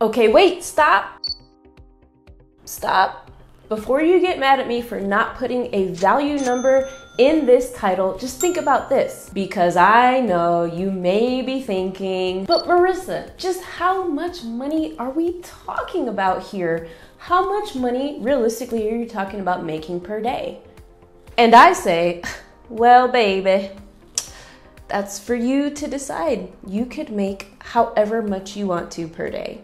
Okay, wait, stop. Stop. Before you get mad at me for not putting a value number in this title, just think about this. Because I know you may be thinking, but Marissa, just how much money are we talking about here? How much money realistically are you talking about making per day? And I say, well, baby, that's for you to decide. You could make however much you want to per day.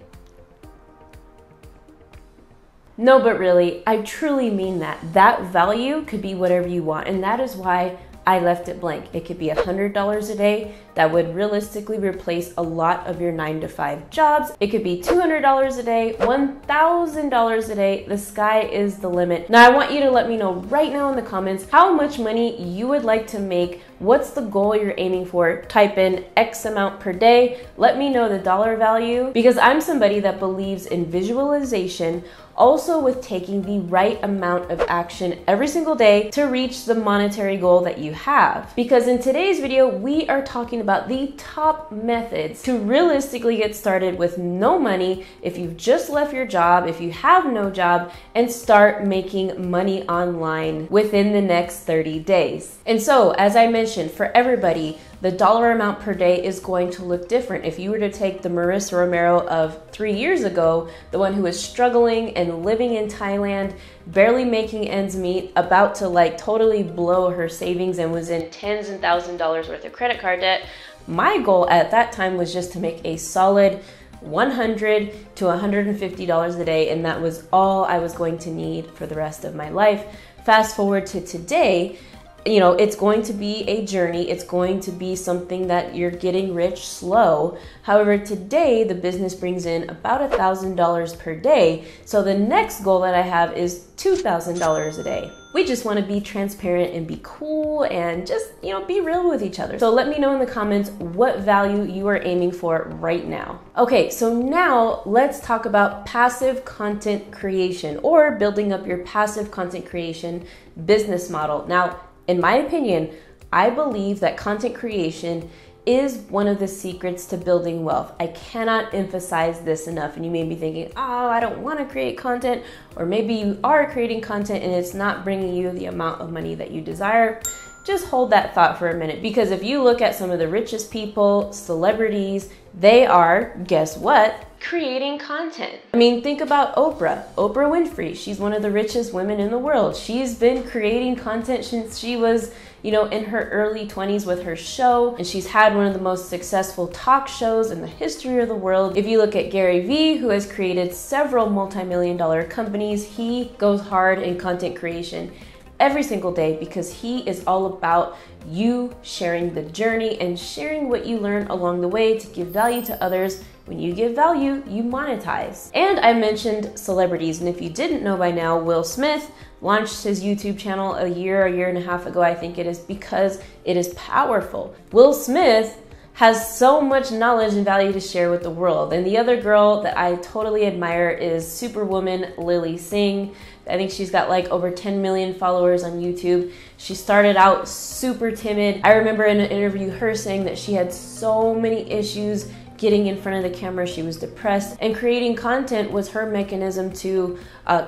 No, but really, I truly mean that. That value could be whatever you want, and that is why I left it blank. It could be $100 a day. That would realistically replace a lot of your 9-to-5 jobs. It could be $200 a day, $1,000 a day. The sky is the limit. Now, I want you to let me know right now in the comments how much money you would like to make. What's the goal you're aiming for? Type in X amount per day. Let me know the dollar value, because I'm somebody that believes in visualization, also with taking the right amount of action every single day to reach the monetary goal that you have. Because in today's video, we are talking about the top methods to realistically get started with no money if you've just left your job, if you have no job, and start making money online within the next 30 days. And so, as I mentioned, for everybody, the dollar amount per day is going to look different. If you were to take the Marissa Romero of 3 years ago, the one who was struggling and living in Thailand, barely making ends meet, about to like totally blow her savings and was in tens and thousands of dollars worth of credit card debt, my goal at that time was just to make a solid $100 to $150 a day, and that was all I was going to need for the rest of my life. Fast forward to today, you know, it's going to be a journey. It's going to be something that you're getting rich slow. However, today the business brings in about $1,000 per day. So the next goal that I have is $2,000 a day. We just want to be transparent and be cool and just, you know, be real with each other. So let me know in the comments what value you are aiming for right now. Okay, so now let's talk about passive content creation, or building up your passive content creation business model. Now, in my opinion, I believe that content creation is one of the secrets to building wealth. I cannot emphasize this enough. And you may be thinking, oh, I don't want to create content, or maybe you are creating content and it's not bringing you the amount of money that you desire. Just hold that thought for a minute, because if you look at some of the richest people, celebrities, they are, guess what? Creating content. I mean, think about Oprah Winfrey. She's one of the richest women in the world. She's been creating content since she was, you know, in her early 20s with her show, and she's had one of the most successful talk shows in the history of the world. If you look at Gary Vee, who has created several multi-million-dollar companies, he goes hard in content creation every single day, because he is all about you sharing the journey and sharing what you learn along the way to give value to others. When you give value, you monetize. And I mentioned celebrities, and if you didn't know by now, Will Smith launched his YouTube channel a year and a half ago, I think it is, because it is powerful. Will Smith has so much knowledge and value to share with the world. And the other girl that I totally admire is Superwoman Lilly Singh. I think she's got like over 10 million followers on YouTube. She started out super timid. I remember in an interview her saying that she had so many issues getting in front of the camera. She was depressed, and creating content was her mechanism to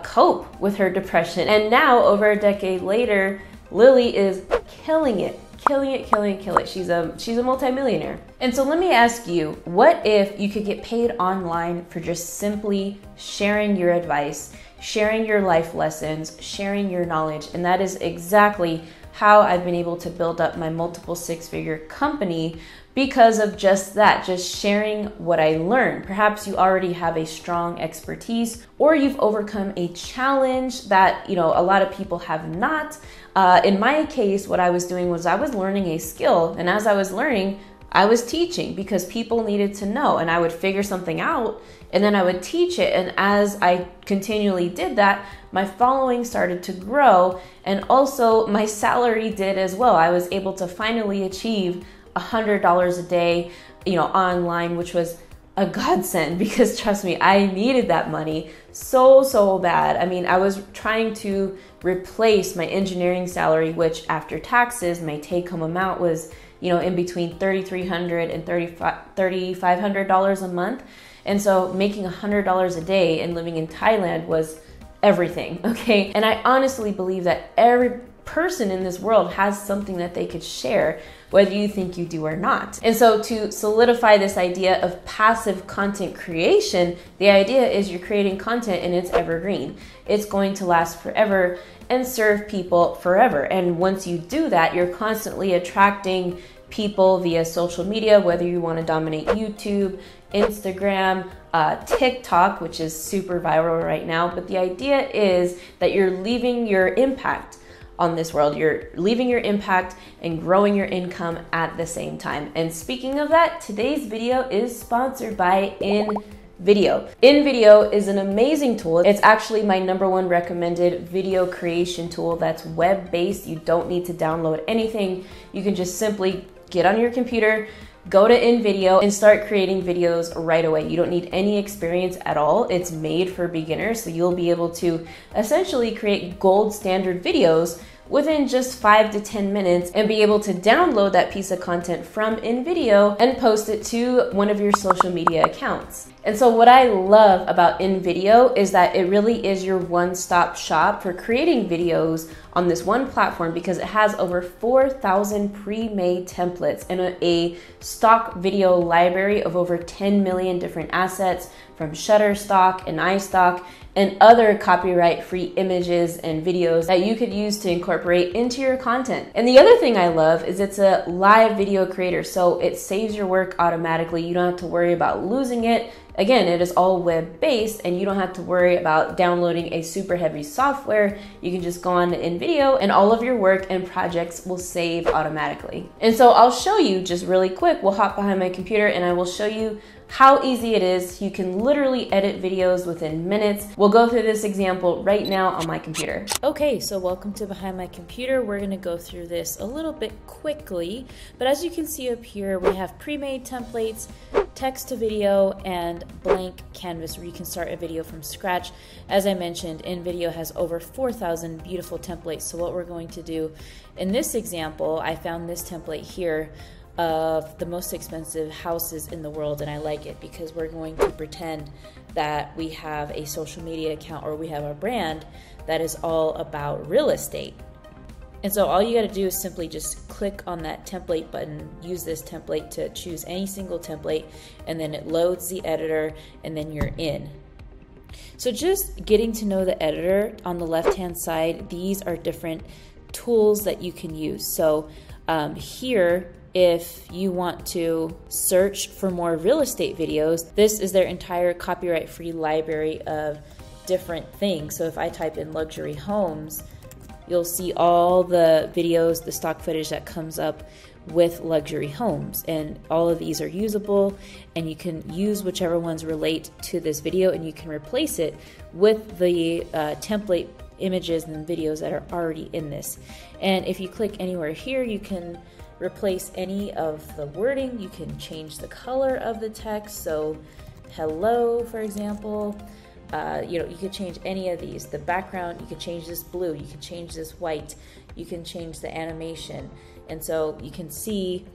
cope with her depression. And now, over a decade later, Lilly is killing it. She's a multimillionaire. And so let me ask you, what if you could get paid online for just simply sharing your advice, sharing your life lessons, sharing your knowledge? And that is exactly how I've been able to build up my multiple six-figure company, because of just that, just sharing what I learned. Perhaps you already have a strong expertise, or you've overcome a challenge that, you know, a lot of people have not. In my case, what I was doing was I was learning a skill, and as I was learning, I was teaching because people needed to know, and I would figure something out and then I would teach it. And as I continually did that, my following started to grow, and also my salary did as well. I was able to finally achieve $100 a day, you know, online, which was a godsend, because trust me, I needed that money so bad. I mean, I was trying to replace my engineering salary, which after taxes, my take-home amount was, you know, in between $3,300 and $3,500 a month. And so making $100 a day and living in Thailand was everything, okay? And I honestly believe that every person in this world has something that they could share, whether you think you do or not. And so to solidify this idea of passive content creation, the idea is you're creating content and it's evergreen. It's going to last forever and serve people forever. And once you do that, you're constantly attracting people via social media, whether you want to dominate YouTube, Instagram, TikTok, which is super viral right now. But the idea is that you're leaving your impact on this world. You're leaving your impact and growing your income at the same time. And speaking of that, today's video is sponsored by InVideo. InVideo is an amazing tool. It's actually my #1 recommended video creation tool that's web-based. You don't need to download anything. You can just simply get on your computer, go to InVideo and start creating videos right away. You don't need any experience at all. It's made for beginners, so you'll be able to essentially create gold standard videos within just 5 to 10 minutes and be able to download that piece of content from InVideo and post it to one of your social media accounts. And so what I love about InVideo is that it really is your one-stop shop for creating videos on this one platform, because it has over 4,000 pre-made templates and a stock video library of over 10 million different assets from Shutterstock and iStock and other copyright-free images and videos that you could use to incorporate into your content. And the other thing I love is it's a live video creator, so it saves your work automatically. You don't have to worry about losing it. Again, it is all web-based and you don't have to worry about downloading a super heavy software. You can just go on to InVideo and all of your work and projects will save automatically. And so I'll show you just really quick. We'll hop behind my computer and I will show you how easy it is. You can literally edit videos within minutes. We'll go through this example right now on my computer. Okay, so welcome to Behind My Computer. We're gonna go through this a little bit quickly, but as you can see up here, we have pre-made templates, text to video, and blank canvas where you can start a video from scratch. As I mentioned, InVideo has over 4,000 beautiful templates. So what we're going to do in this example, I found this template here of the most expensive houses in the world, and I like it because we're going to pretend that we have a social media account or we have a brand that is all about real estate. And so all you got to do is simply just click on that template button, use this template to choose any single template, and then it loads the editor and then you're in. So just getting to know the editor, on the left hand side, these are different tools that you can use. So here, if you want to search for more real estate videos, this is their entire copyright-free library of different things. So if I type in luxury homes, you'll see all the videos, the stock footage that comes up with luxury homes, and all of these are usable, and you can use whichever ones relate to this video and you can replace it with the template images and videos that are already in this. And if you click anywhere here, you can replace any of the wording. You can change the color of the text. So hello, for example, you could change any of these. The background, you could change this blue, you could change this white, you can change the animation. And so you can see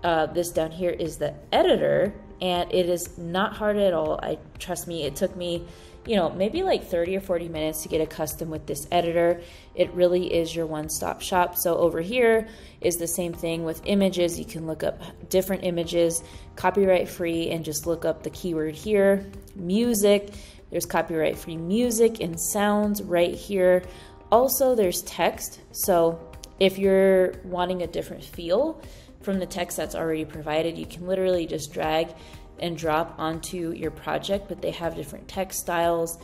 this down here is the editor, and it is not hard at all. Trust me, it took me maybe like 30 or 40 minutes to get accustomed with this editor. It really is your one-stop shop. So over here is the same thing with images. You can look up different images, copyright-free, and just look up the keyword here. Music, there's copyright-free music and sounds right here. Also, there's text. So if you're wanting a different feel from the text that's already provided, you can literally just drag and drop onto your project, but they have different text styles,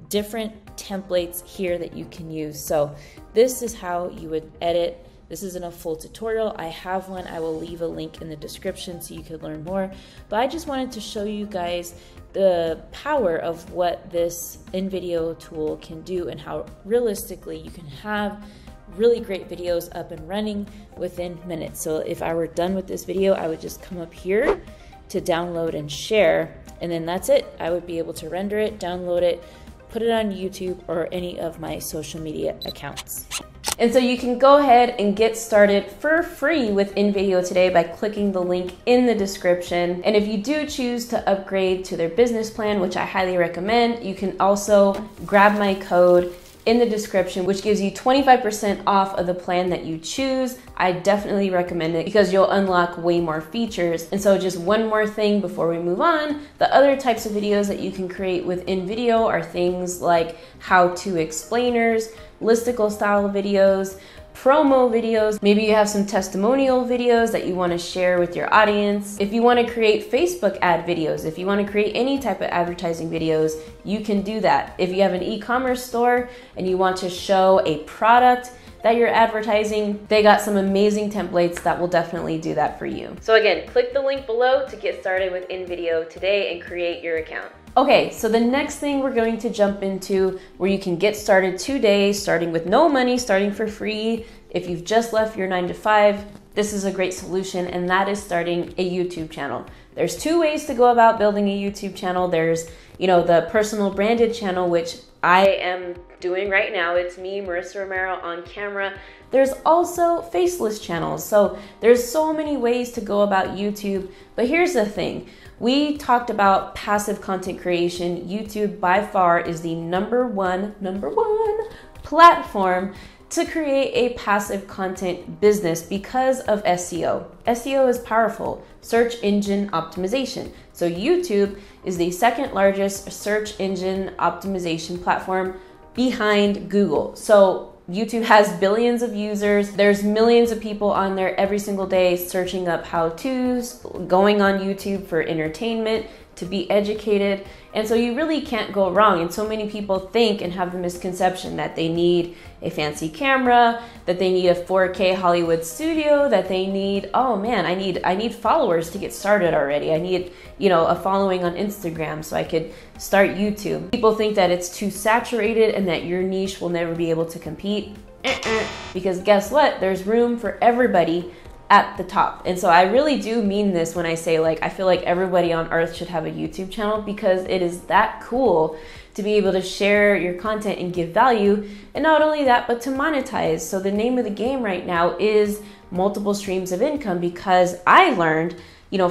different templates here that you can use. So this is how you would edit. This isn't a full tutorial. I have one. I will leave a link in the description so you could learn more. But I just wanted to show you guys the power of what this InVideo tool can do and how realistically you can have really great videos up and running within minutes. So if I were done with this video, I would just come up here to download and share, and then that's it. I would be able to render it, download it, put it on YouTube or any of my social media accounts. And so you can go ahead and get started for free with InVideo today by clicking the link in the description. And if you do choose to upgrade to their business plan, which I highly recommend, you can also grab my code in the description, which gives you 25% off of the plan that you choose. I definitely recommend it because you'll unlock way more features. And so just one more thing before we move on, the other types of videos that you can create with InVideo are things like how-to explainers, listicle style videos, promo videos. Maybe you have some testimonial videos that you want to share with your audience. If you want to create Facebook ad videos, if you want to create any type of advertising videos, you can do that. If you have an e-commerce store and you want to show a product that you're advertising, they got some amazing templates that will definitely do that for you. So again, click the link below to get started with InVideo today and create your account. Okay, so the next thing we're going to jump into where you can get started today, starting with no money, starting for free. If you've just left your 9-to-5, this is a great solution, and that is starting a YouTube channel. There's two ways to go about building a YouTube channel. There's, the personal branded channel, which I am doing right now. It's me, Marissa Romero, on camera. There's also faceless channels. So there's so many ways to go about YouTube, but here's the thing. We talked about passive content creation. YouTube by far is the number one platform to create a passive content business because of SEO. SEO is powerful, search engine optimization. So YouTube is the second largest search engine optimization platform behind Google. So YouTube has billions of users. There's millions of people on there every single day searching up how-tos, going on YouTube for entertainment, to be educated. And so you really can't go wrong. And so many people think and have the misconception that they need a fancy camera, that they need a 4K Hollywood studio, that they need, oh man, I need followers to get started already. I need, a following on Instagram so I could start YouTube. People think that it's too saturated and that your niche will never be able to compete. Because guess what? There's room for everybody at the top. And so I really do mean this when I say, I feel like everybody on earth should have a YouTube channel, because it is that cool to be able to share your content and give value. And not only that, but to monetize. So the name of the game right now is multiple streams of income, because I learned,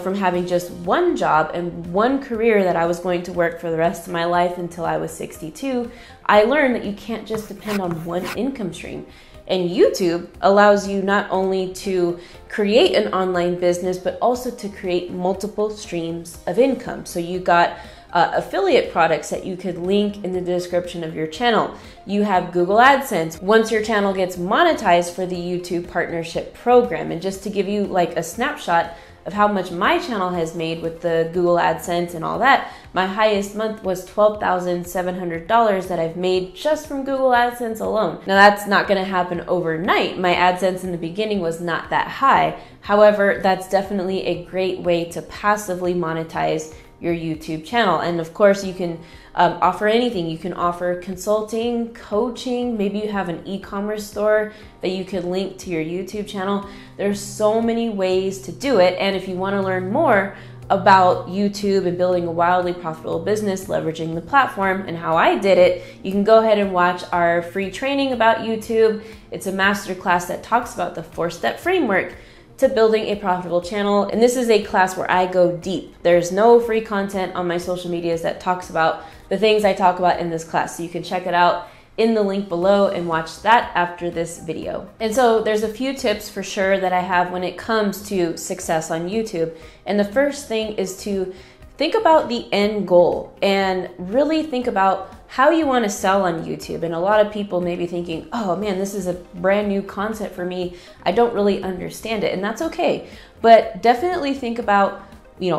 from having just one job and one career that I was going to work for the rest of my life until I was 62, I learned that you can't just depend on one income stream. And YouTube allows you not only to create an online business, but also to create multiple streams of income. So you got affiliate products that you could link in the description of your channel. You have Google AdSense once your channel gets monetized for the YouTube partnership program. And just to give you a snapshot of how much my channel has made with the Google AdSense and all that, my highest month was $12,700 that I've made just from Google AdSense alone. Now that's not gonna happen overnight. My AdSense in the beginning was not that high. However, that's definitely a great way to passively monetize your YouTube channel. And of course you can offer anything. You can offer consulting, coaching, maybe you have an e-commerce store that you could link to your YouTube channel. There's so many ways to do it. And if you want to learn more about YouTube and building a wildly profitable business, leveraging the platform and how I did it, you can go ahead and watch our free training about YouTube. It's a masterclass that talks about the 4-step framework to building a profitable channel. And this is a class where I go deep. There's no free content on my social medias that talks about the things I talk about in this class. So you can check it out in the link below and watch that after this video. And so there's a few tips for sure that I have when it comes to success on YouTube. And the first thing is to think about the end goal and really think about how you want to sell on YouTube. And a lot of people may be thinking, oh man, this is a brand new concept for me. I don't really understand it. And that's okay. But definitely think about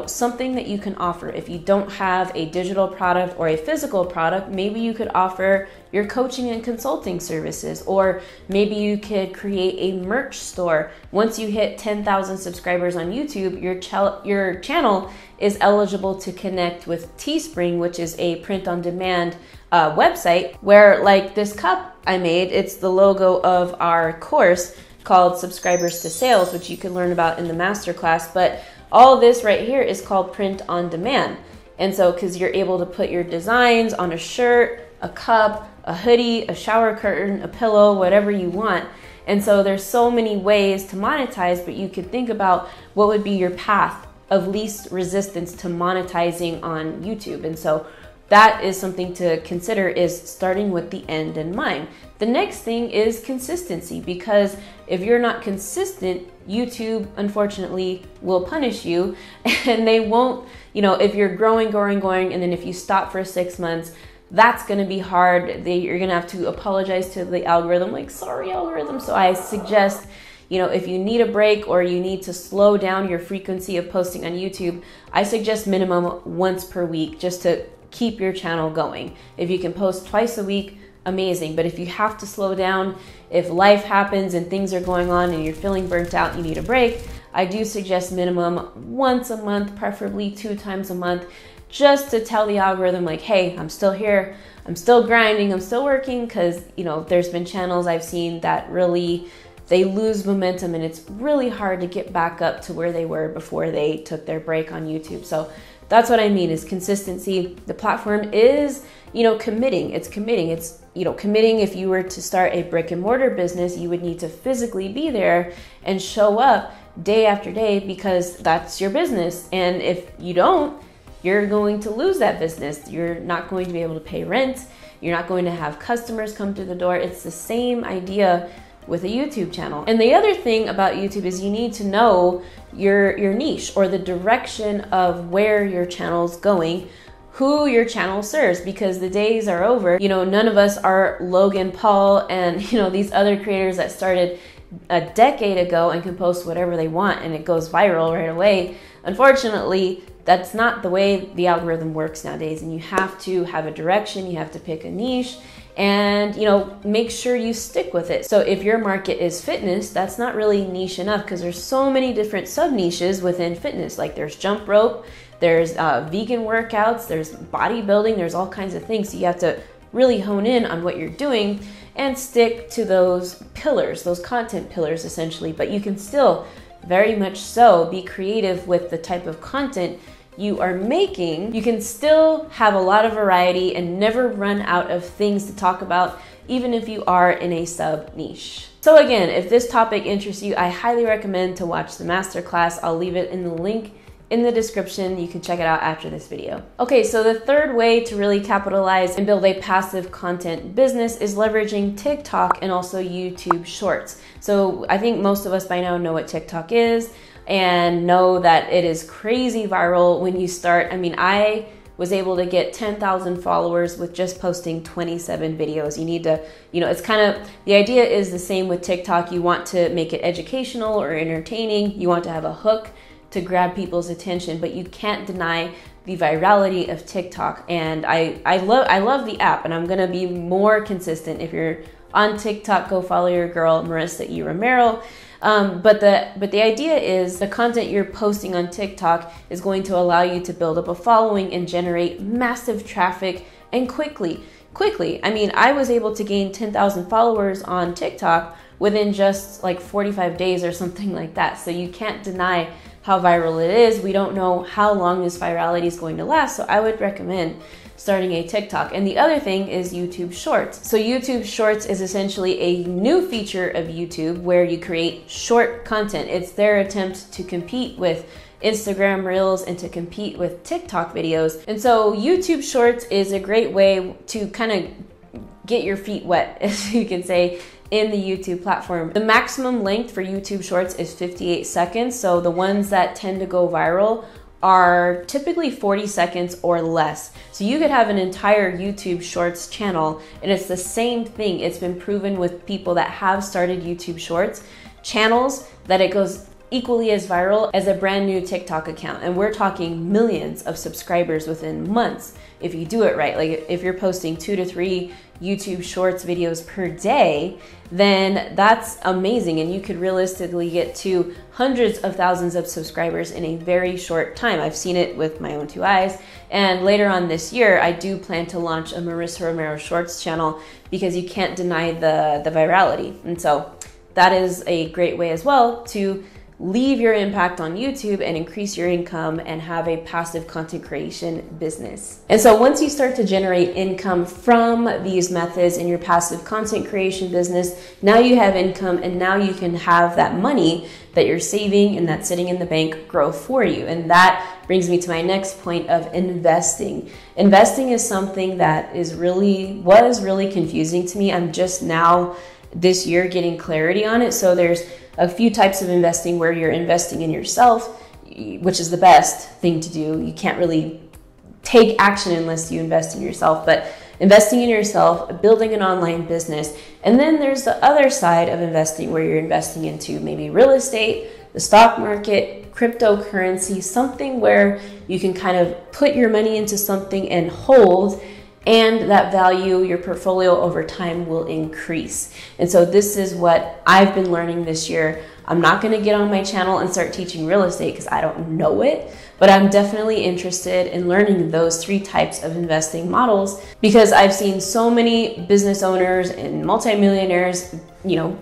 something that you can offer. If you don't have a digital product or a physical product, maybe you could offer your coaching and consulting services, or maybe you could create a merch store. Once you hit 10,000 subscribers on YouTube, your channel is eligible to connect with Teespring, which is a print-on-demand website where, like this cup I made, it's the logo of our course called Subscribers to Sales, which you can learn about in the masterclass. But all this right here is called print on demand. And so, because you're able to put your designs on a shirt, a cup, a hoodie, a shower curtain, a pillow, whatever you want. And so there's so many ways to monetize, but you could think about what would be your path of least resistance to monetizing on YouTube. And so that is something to consider, is starting with the end in mind. The next thing is consistency, because if you're not consistent, YouTube unfortunately will punish you, and they won't, if you're growing, and then if you stop for 6 months, that's going to be hard. You're going to have to apologize to the algorithm, like, sorry algorithm. So I suggest, if you need a break or you need to slow down your frequency of posting on YouTube, I suggest minimum once per week, just to keep your channel going. If you can post twice a week, amazing. But if you have to slow down, if life happens and things are going on and you're feeling burnt out, you need a break, I do suggest minimum once a month, preferably 2 times a month, just to tell the algorithm, like, hey, I'm still here, I'm still grinding, I'm still working. Because there's been channels I've seen that really, they lose momentum, and it's really hard to get back up to where they were before they took their break on YouTube. So that's what I mean, is consistency. The platform is, committing. It's committing. It's, committing. If you were to start a brick and mortar business, you would need to physically be there and show up day after day, because that's your business. And if you don't, you're going to lose that business. You're not going to be able to pay rent. You're not going to have customers come through the door. It's the same idea with a YouTube channel. And the other thing about YouTube is you need to know your niche, or the direction of where your channel's going, who your channel serves, because the days are over. None of us are Logan Paul and these other creators that started a decade ago and can post whatever they want and it goes viral right away. Unfortunately, that's not the way the algorithm works nowadays, and you have to have a direction, you have to pick a niche, and make sure you stick with it. So if your market is fitness, that's not really niche enough, because there's so many different sub niches within fitness. Like there's jump rope, there's vegan workouts, there's bodybuilding, there's all kinds of things. So you have to really hone in on what you're doing and stick to those pillars, those content pillars essentially. But you can still very much so be creative with the type of content you are making. You can still have a lot of variety and never run out of things to talk about, even if you are in a sub niche. So again, if this topic interests you, I highly recommend to watch the masterclass. I'll leave it in the link in the description. You can check it out after this video. Okay, so the third way to really capitalize and build a passive content business is leveraging TikTok and also YouTube Shorts. So I think most of us by now know what TikTok is and know that it is crazy viral when you start. I mean, I was able to get 10,000 followers with just posting 27 videos. You need to, it's kind of, the idea is the same with TikTok. You want to make it educational or entertaining. You want to have a hook to grab people's attention, but you can't deny the virality of TikTok. And I love the app, and I'm gonna be more consistent. If you're on TikTok, go follow your girl, Marissa E. Romero. But the idea is the content you're posting on TikTok is going to allow you to build up a following and generate massive traffic, and quickly. I mean, I was able to gain 10,000 followers on TikTok within just like 45 days or something like that. So you can't deny how viral it is. We don't know how long this virality is going to last. So I would recommend starting a TikTok. And the other thing is YouTube Shorts. So YouTube Shorts is essentially a new feature of YouTube where you create short content. It's their attempt to compete with Instagram Reels and to compete with TikTok videos. And so YouTube Shorts is a great way to kind of get your feet wet, as you can say, in the YouTube platform. The maximum length for YouTube Shorts is 58 seconds. So the ones that tend to go viral are typically 40 seconds or less. So you could have an entire YouTube Shorts channel, and it's the same thing. It's been proven with people that have started YouTube Shorts channels that it goes equally as viral as a brand new TikTok account. And we're talking millions of subscribers within months if you do it right. Like if you're posting 2 to 3 YouTube Shorts videos per day, then that's amazing. And you could realistically get to hundreds of thousands of subscribers in a very short time. I've seen it with my own 2 eyes. And later on this year, I do plan to launch a Marissa Romero Shorts channel, because you can't deny the virality. And so that is a great way as well to leave your impact on YouTube and increase your income and have a passive content creation business. And so once you start to generate income from these methods in your passive content creation business, now you have income, and now you can have that money that you're saving and that's sitting in the bank grow for you. And that brings me to my next point of investing. Investing is something that was really confusing to me. I'm just now this year getting clarity on it. So there's a few types of investing where you're investing in yourself, which is the best thing to do. You can't really take action unless you invest in yourself, but investing in yourself, building an online business. And then there's the other side of investing where you're investing into maybe real estate, the stock market, cryptocurrency, something where you can kind of put your money into something and hold, and that value, your portfolio over time will increase. And so this is what I've been learning this year. I'm not going to get on my channel and start teaching real estate because I don't know it, but I'm definitely interested in learning those three types of investing models because I've seen so many business owners and multimillionaires,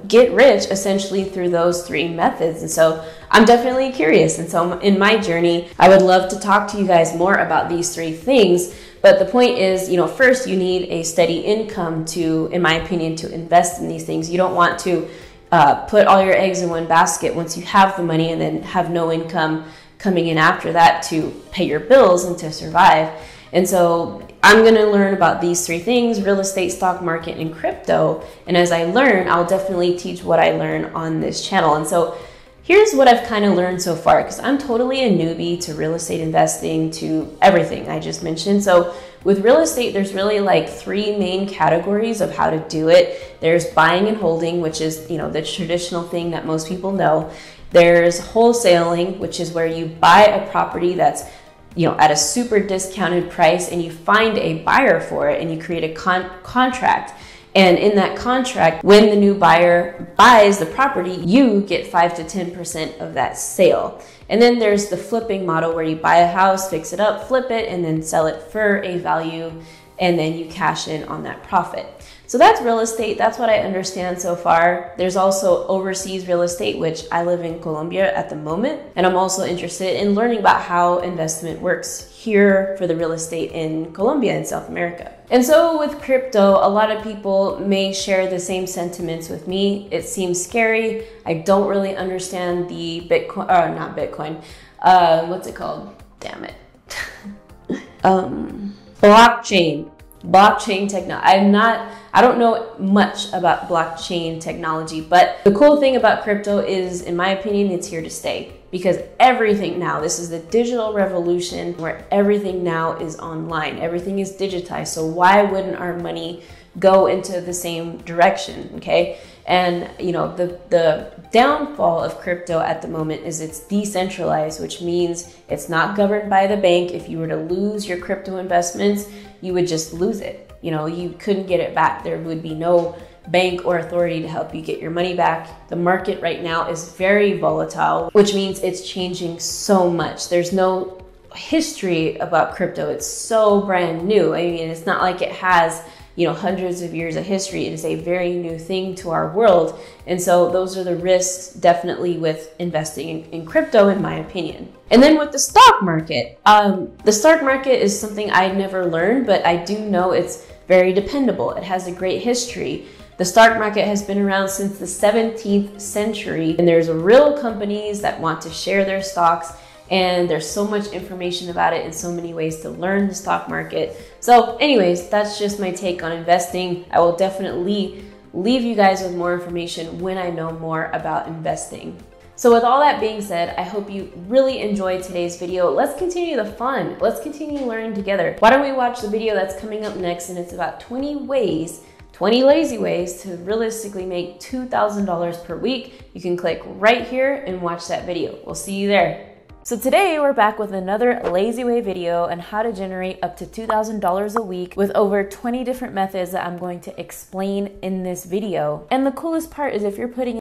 get rich essentially through those three methods. And so I'm definitely curious. And so in my journey, I would love to talk to you guys more about these three things. But the point is, first you need a steady income to, in my opinion, to invest in these things. You don't want to put all your eggs in one basket once you have the money and then have no income coming in after that to pay your bills and to survive. And so I'm going to learn about these three things: real estate, stock market, and crypto. And as I learn, I'll definitely teach what I learn on this channel. And so here's what I've kind of learned so far, because I'm totally a newbie to real estate investing, to everything I just mentioned. So with real estate, there's really like three main categories of how to do it. There's buying and holding, which is, the traditional thing that most people know. There's wholesaling, which is where you buy a property that's, at a super discounted price, and you find a buyer for it and you create a contract. And in that contract, when the new buyer buys the property, you get 5 to 10% of that sale. And then there's the flipping model where you buy a house, fix it up, flip it, and then sell it for a value, and then you cash in on that profit. So that's real estate. That's what I understand so far. There's also overseas real estate, which I live in Colombia at the moment. And I'm also interested in learning about how investment works here for the real estate in Colombia and South America. And so with crypto, a lot of people may share the same sentiments with me. It seems scary. I don't really understand the Bitcoin, not Bitcoin. What's it called? Damn it. Blockchain technology. I don't know much about blockchain technology, but the cool thing about crypto is, in my opinion, it's here to stay, because everything now, this is the digital revolution where everything now is online. Everything is digitized. So why wouldn't our money go into the same direction? Okay. And the downfall of crypto at the moment is it's decentralized, which means it's not governed by the bank. If you were to lose your crypto investments, you would just lose it. You couldn't get it back. There would be no bank or authority to help you get your money back. The market right now is very volatile, which means it's changing so much. There's no history about crypto. It's so brand new. I mean, it's not like it has hundreds of years of history. It is a very new thing to our world. And so those are the risks definitely with investing in crypto, in my opinion. And then with the stock market, is something I never learned, but I do know it's very dependable. It has a great history. The stock market has been around since the 17th century, and there's real companies that want to share their stocks. And there's so much information about it and so many ways to learn the stock market. So anyways, that's just my take on investing. I will definitely leave you guys with more information when I know more about investing. So with all that being said, I hope you really enjoyed today's video. Let's continue the fun. Let's continue learning together. Why don't we watch the video that's coming up next, and it's about 20 lazy ways to realistically make $2,000 per week. You can click right here and watch that video. We'll see you there. So today we're back with another lazy way video on how to generate up to $2,000 a week with over 20 different methods that I'm going to explain in this video. And the coolest part is if you're putting